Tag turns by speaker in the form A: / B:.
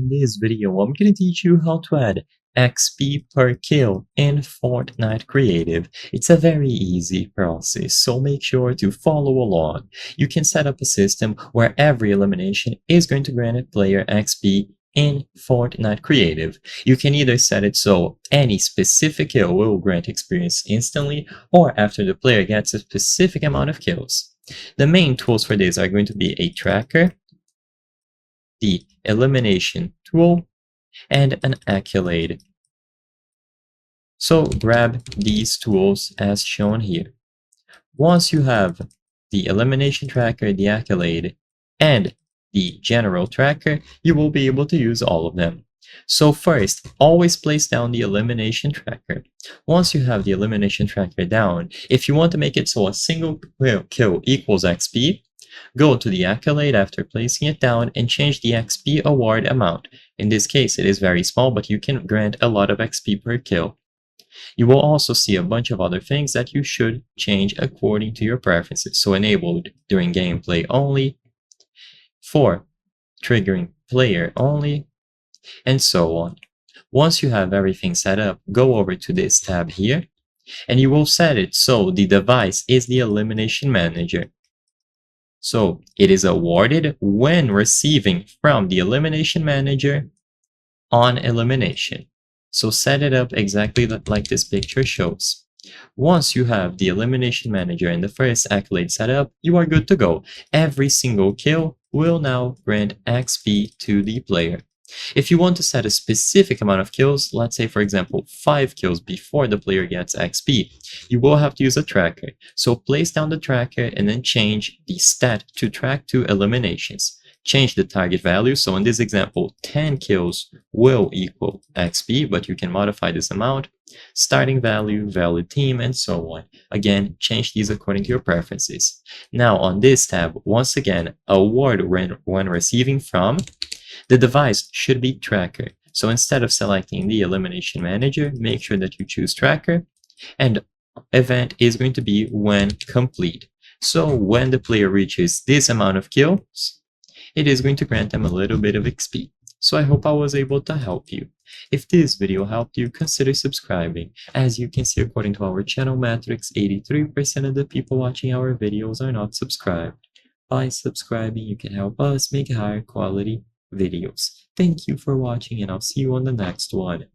A: In this video, I'm going to teach you how to add XP per kill in Fortnite Creative. It's a very easy process, so make sure to follow along. You can set up a system where every elimination is going to grant a player XP in Fortnite Creative. You can either set it so any specific kill will grant experience instantly, or after the player gets a specific amount of kills. The main tools for this are going to be a tracker, the elimination tool, and an accolade. So grab these tools as shown here. Once you have the elimination tracker, the accolade, and the general tracker, you will be able to use all of them. So first, always place down the elimination tracker. Once you have the elimination tracker down, if you want to make it so a single kill equals XP, go to the accolade after placing it down and change the XP award amount. In this case, it is very small, but you can grant a lot of XP per kill. You will also see a bunch of other things that you should change according to your preferences. So enabled during gameplay only, for triggering player only, and so on. Once you have everything set up, go over to this tab here, and you will set it so the device is the elimination manager. So it is awarded when receiving from the elimination manager on elimination. So set it up exactly like this picture shows. Once you have the elimination manager and the first accolade set up, you are good to go. Every single kill will now grant XP to the player. If you want to set a specific amount of kills, let's say for example 5 kills before the player gets XP, you will have to use a tracker. So place down the tracker and then change the stat to track to eliminations. Change the target value, so in this example 10 kills will equal XP, but you can modify this amount, starting value, valid team, and so on. Again, change these according to your preferences. Now on this tab, once again, award when receiving from, the device should be tracker. So instead of selecting the elimination manager, make sure that you choose tracker, and event is going to be when complete. So when the player reaches this amount of kills, it is going to grant them a little bit of XP. So I hope I was able to help you. If this video helped you, consider subscribing. As you can see, according to our channel metrics, 83% of the people watching our videos are not subscribed. By subscribing, you can help us make higher quality videos. Thank you for watching, and I'll see you on the next one.